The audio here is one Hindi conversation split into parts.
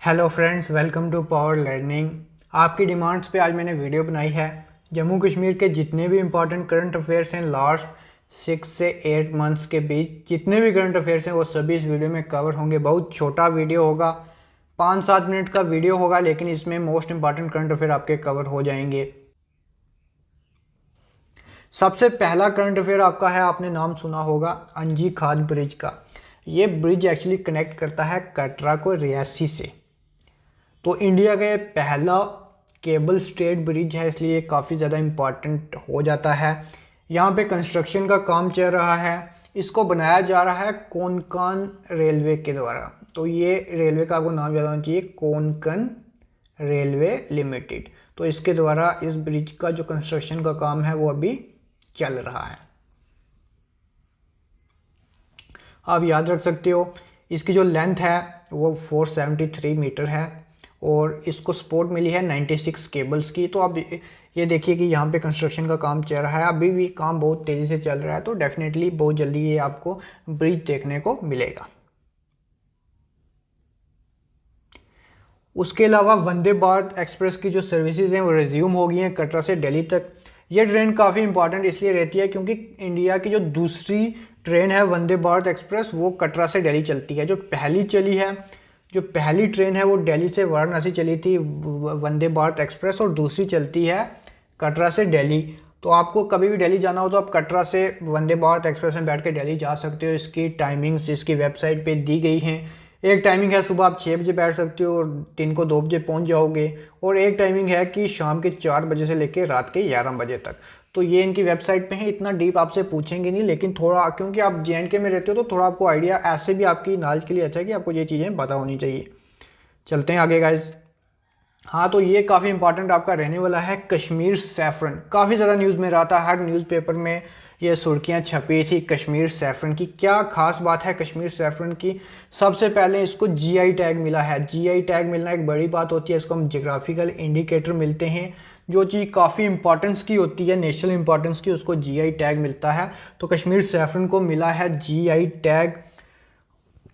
Hello friends, welcome to power learning. आपकी डिमांड्स पे आज मैंने वीडियो बनाई है। जम्मू कश्मीर के जितने भी इंपॉर्टेंट करंट अफेयर्स हैं लास्ट 6 से 8 मंथ्स के बीच, जितने भी करंट अफेयर्स हैं वो सभी इस वीडियो में कवर होंगे। बहुत छोटा वीडियो होगा, 5-7 मिनट का वीडियो होगा, लेकिन इसमें मोस्ट इंपॉर्टेंट करंट अफेयर आपके कवर हो जाएंगे। सबसे पहला करंट अफेयर आपका है, आपने नाम सुना होगा अंजी खाल ब्रिज का। ये ब्रिज एक्चुअली कनेक्ट करता है कटरा को रियासी से। तो इंडिया का ये पहला केबल स्टेट ब्रिज है, इसलिए काफ़ी ज़्यादा इम्पॉर्टेंट हो जाता है। यहाँ पे कंस्ट्रक्शन का काम चल रहा है। इसको बनाया जा रहा है कोंकण रेलवे के द्वारा। तो ये रेलवे का आपको नाम याद होना चाहिए, कोंकण रेलवे लिमिटेड। तो इसके द्वारा इस ब्रिज का जो कंस्ट्रक्शन का काम है वो अभी चल रहा है। आप याद रख सकते हो, इसकी जो लेंथ है वो 473 मीटर है और इसको सपोर्ट मिली है 96 केबल्स की। तो अब ये देखिए कि यहाँ पे कंस्ट्रक्शन का काम चल रहा है, अभी भी काम बहुत तेज़ी से चल रहा है। तो डेफिनेटली बहुत जल्दी ये आपको ब्रिज देखने को मिलेगा। उसके अलावा वंदे भारत एक्सप्रेस की जो सर्विसेज हैं वो रिज्यूम हो गई हैं कटरा से दिल्ली तक। ये ट्रेन काफ़ी इंपॉर्टेंट इसलिए रहती है क्योंकि इंडिया की जो दूसरी ट्रेन है वंदे भारत एक्सप्रेस वो कटरा से दिल्ली चलती है। जो पहली ट्रेन है वो दिल्ली से वाराणसी चली थी वंदे भारत एक्सप्रेस, और दूसरी चलती है कटरा से दिल्ली। तो आपको कभी भी दिल्ली जाना हो तो आप कटरा से वंदे भारत एक्सप्रेस में बैठ के दिल्ली जा सकते हो। इसकी टाइमिंग्स इसकी वेबसाइट पे दी गई हैं। एक टाइमिंग है सुबह आप 6 बजे बैठ सकते हो और दिन को 2 बजे पहुंच जाओगे, और एक टाइमिंग है कि शाम के 4 बजे से लेकर रात के 11 बजे तक। तो ये इनकी वेबसाइट पे है। इतना डीप आपसे पूछेंगे नहीं, लेकिन थोड़ा क्योंकि आप JNK में रहते हो तो थोड़ा आपको आइडिया ऐसे भी आपकी नॉलेज के लिए अच्छा है कि आपको ये चीज़ें पता होनी चाहिए। चलते हैं आगे गाइज। हाँ, तो ये काफ़ी इंपॉर्टेंट आपका रहने वाला है कश्मीर सैफरन। काफ़ी ज़्यादा न्यूज़ में रहा था, हर न्यूज़पेपर में ये सुर्खियाँ छपी थी कश्मीर सैफरन की। क्या खास बात है कश्मीर सैफरन की? सबसे पहले इसको GI टैग मिला है। GI टैग मिलना एक बड़ी बात होती है। इसको हम जियोग्राफिकल इंडिकेटर मिलते हैं। जो चीज़ काफ़ी इंपॉर्टेंस की होती है, नेशनल इंपॉर्टेंस की, उसको GI टैग मिलता है। तो कश्मीर सैफरन को मिला है GI टैग।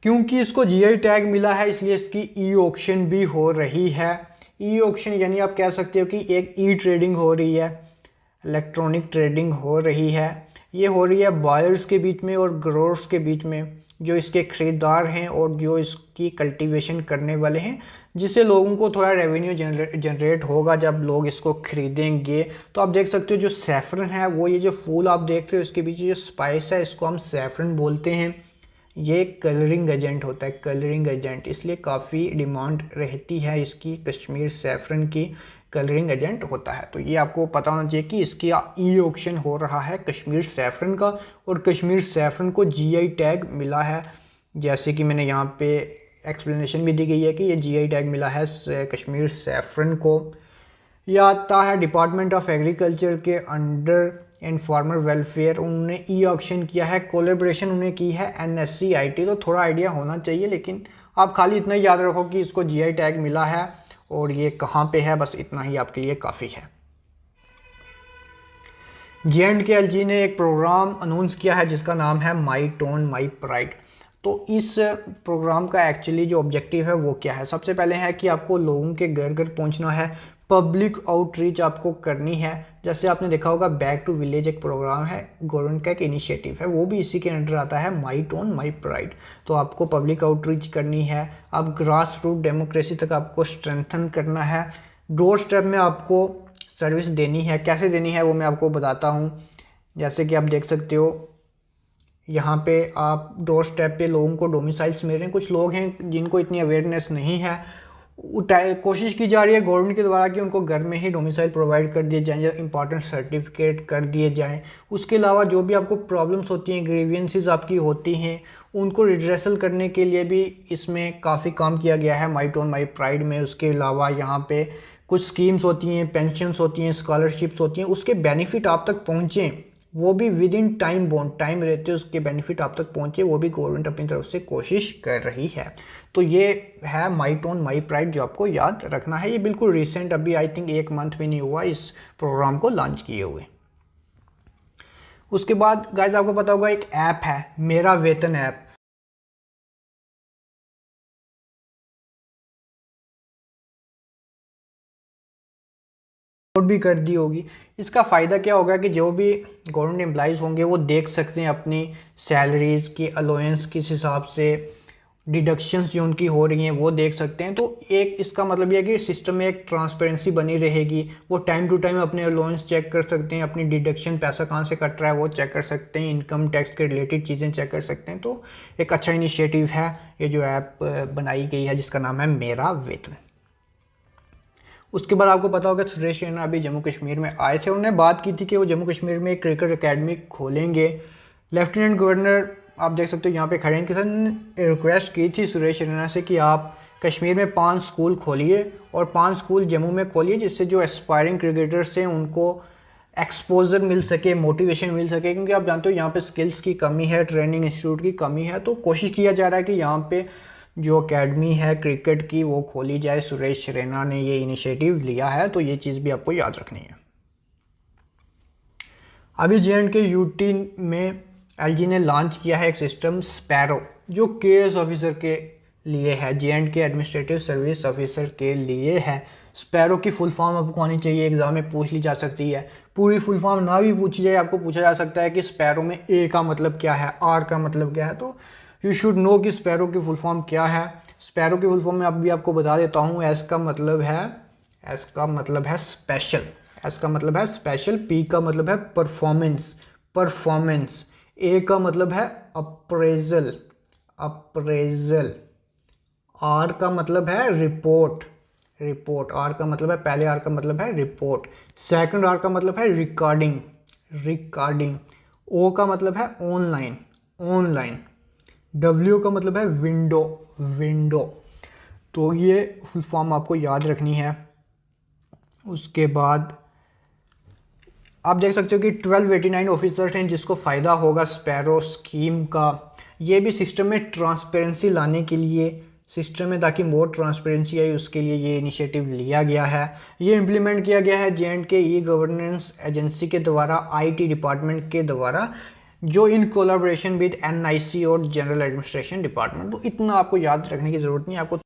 क्योंकि इसको GI टैग मिला है इसलिए इसकी ऑक्शन भी हो रही है। ऑक्शन यानी आप कह सकते हो कि एक ट्रेडिंग हो रही है, इलेक्ट्रॉनिक ट्रेडिंग हो रही है। ये हो रही है बायर्स के बीच में और ग्रोअर्स के बीच में, जो इसके ख़रीदार हैं और जो इसकी कल्टीवेशन करने वाले हैं, जिससे लोगों को थोड़ा रेवेन्यू जनरेट होगा जब लोग इसको खरीदेंगे। तो आप देख सकते हो जो सैफरन है वो, ये जो फूल आप देख रहे हो इसके पीछे जो स्पाइस है इसको हम सैफरन बोलते हैं। ये कलरिंग एजेंट होता है, कलरिंग एजेंट, इसलिए काफ़ी डिमांड रहती है इसकी। कश्मीर सैफरन की कलरिंग एजेंट होता है। तो ये आपको पता होना चाहिए कि इसकी ऑक्शन हो रहा है कश्मीर सैफरन का, और कश्मीर सैफरन को GI टैग मिला है। जैसे कि मैंने यहाँ पे एक्सप्लेनेशन भी दी गई है कि ये GI टैग मिला है कश्मीर सैफरन को। यह आता है डिपार्टमेंट ऑफ एग्रीकल्चर के अंडर एंड फार्मर वेलफेयर। उन्होंने ऑक्शन किया है, कोलेब्रेशन उन्हें की है NSCIT। तो थोड़ा आइडिया होना चाहिए, लेकिन आप खाली इतना ही याद रखो कि इसको GI टैग मिला है और ये कहाँ पे है, बस इतना ही आपके लिए काफ़ी है। JNKLG ने एक प्रोग्राम अनाउंस किया है जिसका नाम है माई टोन माई प्राइड। तो इस प्रोग्राम का एक्चुअली जो ऑब्जेक्टिव है वो क्या है? सबसे पहले है कि आपको लोगों के घर घर पहुंचना है, पब्लिक आउटरीच आपको करनी है। जैसे आपने देखा होगा बैक टू विलेज एक प्रोग्राम है, गवर्नमेंट का एक इनिशिएटिव है, वो भी इसी के अंडर आता है, माई टोन माई प्राइड। तो आपको पब्लिक आउटरीच करनी है, अब ग्रास रूट डेमोक्रेसी तक आपको स्ट्रेंथन करना है। डोर स्टेप में आपको सर्विस देनी है। कैसे देनी है वो मैं आपको बताता हूँ। जैसे कि आप देख सकते हो यहाँ पे आप डोर स्टेप पे लोगों को डोमिसाइल्स मिल रहे हैं। कुछ लोग हैं जिनको इतनी अवेयरनेस नहीं है, कोशिश की जा रही है गवर्नमेंट के द्वारा कि उनको घर में ही डोमिसाइल प्रोवाइड कर दिए जाएं या इंपॉर्टेंट सर्टिफिकेट कर दिए जाएं। उसके अलावा जो भी आपको प्रॉब्लम्स होती हैं, ग्रीवियंसेस आपकी होती हैं, उनको रिड्रेसल करने के लिए भी इसमें काफ़ी काम किया गया है माई टोन माई प्राइड में। उसके अलावा यहाँ पे कुछ स्कीम्स होती हैं, पेंशन्स होती हैं, स्कॉलरशिप्स होती हैं, उसके बेनिफिट आप तक पहुँचें, वो भी with in time bound, time रहते उसके बेनिफिट आप तक पहुंचे, वो भी गवर्नमेंट अपनी तरफ से कोशिश कर रही है। तो ये है माई टोन माई प्राइड जो आपको याद रखना है। ये बिल्कुल रिसेंट, अभी आई थिंक 1 मंथ भी नहीं हुआ इस प्रोग्राम को लॉन्च किए हुए। उसके बाद गाइस आपको पता होगा एक ऐप है मेरा वेतन ऐप। भी कर दी होगी। इसका फ़ायदा क्या होगा कि जो भी गवर्नमेंट एम्प्लॉइज़ होंगे वो देख सकते हैं अपनी सैलरीज़ की अलाउंस किस हिसाब से डिडक्शंस जो उनकी हो रही हैं वो देख सकते हैं। तो एक इसका मतलब यह है कि सिस्टम में एक ट्रांसपेरेंसी बनी रहेगी। वो टाइम टू टाइम अपने अलाउंस चेक कर सकते हैं, अपनी डिडक्शन पैसा कहाँ से कट रहा है वो चेक कर सकते हैं, इनकम टैक्स के रिलेटेड चीज़ें चेक कर सकते हैं। तो एक अच्छा इनिशिएटिव है ये जो ऐप बनाई गई है जिसका नाम है मेरा वेतन। उसके बाद आपको पता होगा सुरेश रैना अभी जम्मू कश्मीर में आए थे, उन्होंने बात की थी कि वो जम्मू कश्मीर में एक क्रिकेट अकेडमी खोलेंगे। लेफ्टिनेंट गवर्नर आप देख सकते हो यहाँ पे खड़े हैं, किसान ने रिक्वेस्ट की थी सुरेश रैना से कि आप कश्मीर में 5 स्कूल खोलिए और 5 स्कूल जम्मू में खोलिए, जिससे जो एस्पायरिंग क्रिकेटर्स हैं उनको एक्सपोजर मिल सके, मोटिवेशन मिल सके। क्योंकि आप जानते हो यहाँ पे स्किल्स की कमी है, ट्रेनिंग इंस्टीट्यूट की कमी है। तो कोशिश किया जा रहा है कि यहाँ पे जो एकेडमी है क्रिकेट की वो खोली जाए। सुरेश रैना ने ये इनिशिएटिव लिया है, तो ये चीज़ भी आपको याद रखनी है। अभी J&K यूटी में एलजी ने लॉन्च किया है एक सिस्टम स्पैरो, जो केएस ऑफिसर के लिए है, J&K एडमिनिस्ट्रेटिव सर्विस ऑफिसर के लिए है। स्पैरो की फुल फॉर्म आपको आनी चाहिए, एग्जाम में पूछ ली जा सकती है। पूरी फुल फॉर्म ना भी पूछी जाए, आपको पूछा जा सकता है कि स्पैरो में ए का मतलब क्या है, आर का मतलब क्या है। तो यू शुड नो कि स्पैरो की फुल फॉर्म क्या है। स्पैरो की फुल फॉर्म में अभी आपको बता देता हूँ। एस का मतलब है स्पेशल, एस का मतलब है स्पेशल, पी का मतलब है परफॉर्मेंस, ए का मतलब है अप्रेजल, आर का मतलब है रिपोर्ट, आर का मतलब है, पहले आर का मतलब है रिपोर्ट, सेकंड आर का मतलब है रिकॉर्डिंग, ओ का मतलब है ऑनलाइन, डब्ल्यू का मतलब है विंडो। तो ये फुल फॉर्म आपको याद रखनी है। उसके बाद आप देख सकते हो कि 1289 ऑफिसर्स हैं जिसको फ़ायदा होगा स्पैरो स्कीम का। ये भी सिस्टम में ट्रांसपेरेंसी लाने के लिए, सिस्टम में ताकि मोर ट्रांसपेरेंसी आए उसके लिए ये इनिशिएटिव लिया गया है। ये इम्प्लीमेंट किया गया है J&K ई गवर्नेंस एजेंसी के द्वारा, आईटी डिपार्टमेंट के द्वारा, जो इन कोलैबोरेशन विद NIC और जनरल एडमिनिस्ट्रेशन डिपार्टमेंट। तो इतना आपको याद रखने की ज़रूरत नहीं। आपको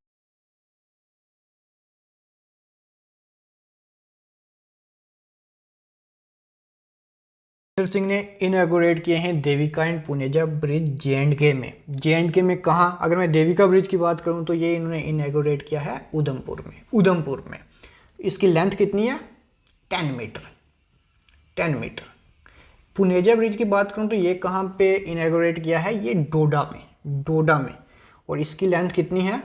सिंह ने इनॉग्रेट किए हैं Devika and Puneja bridge J&K में कहाँ, अगर मैं देविका ब्रिज की बात करूँ तो ये इन्होंने इनॉग्रेट किया है उधमपुर में। इसकी लेंथ कितनी है? 10 मीटर। पुनेजा ब्रिज की बात करूँ तो ये कहाँ पे इनॉग्रेट किया है? ये डोडा में, और इसकी लेंथ कितनी है?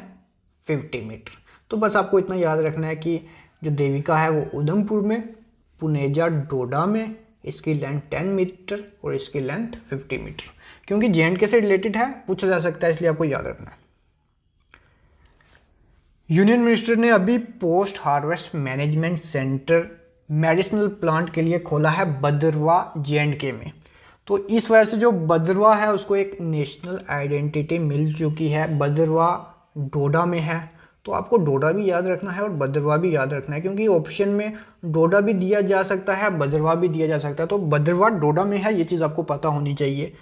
50 मीटर। तो बस आपको इतना याद रखना है कि जो देविका है वो उधमपुर में, पुनेजा डोडा में, इसकी लेंथ 10 मीटर और इसकी लेंथ 50 मीटर। क्योंकि J&K से रिलेटेड है, पूछा जा सकता है, इसलिए आपको याद रखना है। यूनियन मिनिस्टर ने अभी post harvest management centre medicinal plant के लिए खोला है बदरवा J&K में। तो इस वजह से जो बदरवा है उसको एक नेशनल आइडेंटिटी मिल चुकी है। बदरवा डोडा में है, तो आपको डोडा भी याद रखना है और बदरवा भी याद रखना है, क्योंकि ऑप्शन में डोडा भी दिया जा सकता है, बदरवा भी दिया जा सकता है। तो बदरवा डोडा में है, ये चीज़ आपको पता होनी चाहिए।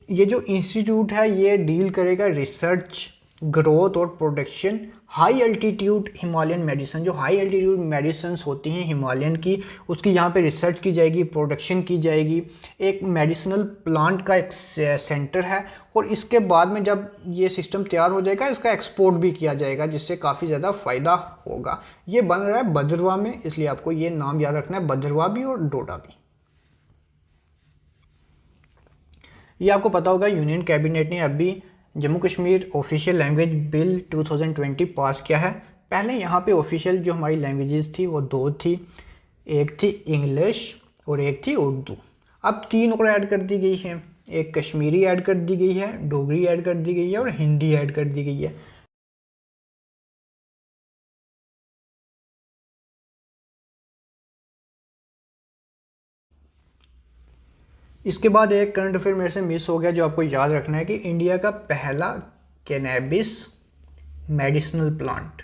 ये जो इंस्टीट्यूट है ये डील करेगा रिसर्च, ग्रोथ और production high altitude Himalayan medicine. जो हाई अल्टीट्यूड मेडिसिन होती हैं हिमालयन की, उसकी यहाँ पे रिसर्च की जाएगी, प्रोडक्शन की जाएगी। एक मेडिसिनल प्लांट का एक सेंटर है, और इसके बाद में जब ये सिस्टम तैयार हो जाएगा इसका एक्सपोर्ट भी किया जाएगा, जिससे काफ़ी ज़्यादा फ़ायदा होगा। ये बन रहा है बदरवा में, इसलिए आपको ये नाम याद रखना है, बदरवा भी और डोडा भी। ये आपको पता होगा यूनियन कैबिनेट ने अभी Jammu Kashmir official language bill 2020 पास किया है। पहले यहाँ पे ऑफिशियल जो हमारी लैंग्वेजेस थी वो 2 थी, एक थी इंग्लिश और एक थी उर्दू। अब 3 और ऐड कर दी गई हैं, एक कश्मीरी ऐड कर दी गई है, डोगरी ऐड कर दी गई है और हिंदी ऐड कर दी गई है। इसके बाद एक करंट अफेयर मेरे से मिस हो गया जो आपको याद रखना है कि इंडिया का पहला cannabis medicinal plant,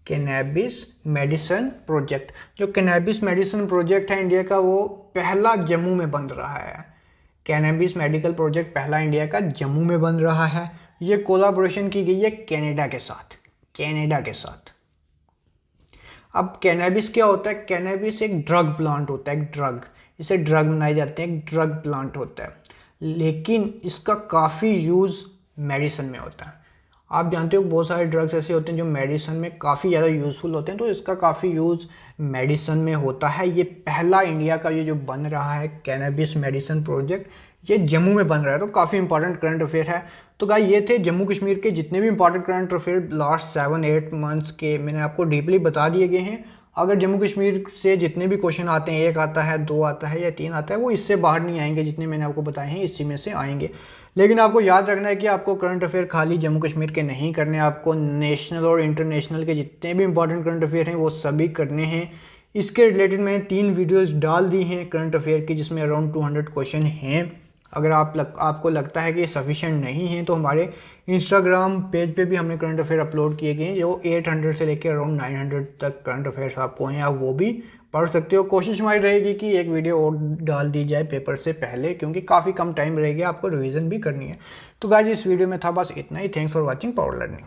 cannabis medicine project, जो कैनबिस मेडिसिन प्रोजेक्ट है इंडिया का वो पहला जम्मू में बन रहा है। कैनबिस मेडिकल प्रोजेक्ट पहला इंडिया का जम्मू में बन रहा है। ये कोलैबोरेशन की गई है कनाडा के साथ। अब कैनबिस क्या होता है? कैनबिस एक ड्रग प्लांट होता है, एक ड्रग, इसे ड्रग बनाए जाते हैं, एक ड्रग प्लांट होता है, लेकिन इसका काफ़ी यूज़ मेडिसिन में होता है। आप जानते हो बहुत सारे ड्रग्स ऐसे होते हैं जो मेडिसिन में काफ़ी ज़्यादा यूज़फुल होते हैं, तो इसका काफ़ी यूज़ मेडिसिन में होता है। ये पहला इंडिया का ये जो बन रहा है कैनबिस मेडिसिन प्रोजेक्ट, ये जम्मू में बन रहा है, तो काफ़ी इंपॉर्टेंट करंट अफेयर है। तो गाइस ये थे जम्मू कश्मीर के जितने भी important current affair last 7-8 months के, मैंने आपको डीपली बता दिए गए हैं। अगर जम्मू कश्मीर से जितने भी क्वेश्चन आते हैं, 1 आता है, 2 आता है या 3 आता है, वो इससे बाहर नहीं आएंगे, जितने मैंने आपको बताए हैं इसी में से आएंगे। लेकिन आपको याद रखना है कि आपको करंट अफेयर खाली जम्मू कश्मीर के नहीं करने, आपको नेशनल और इंटरनेशनल के जितने भी इंपॉर्टेंट करंट अफेयर हैं वो सभी करने हैं। इसके रिलेटेड मैंने 3 वीडियोस डाल दी हैं करंट अफेयर की, जिसमें अराउंड 200 क्वेश्चन हैं। अगर आपको लगता है कि ये सफिशेंट नहीं है, तो हमारे इंस्टाग्राम पेज पे भी हमने करंट अफेयर अपलोड किए गए हैं, जो 800 से लेकर अराउंड 900 तक करंट अफेयर्स आपको हैं, आप वो भी पढ़ सकते हो। कोशिश हमारी रहेगी कि एक वीडियो और डाल दी जाए पेपर से पहले, क्योंकि काफ़ी कम टाइम रहेगा, आपको रिवीजन भी करनी है। तो गाइस इस वीडियो में था बस इतना ही। Thanks for watching power learning.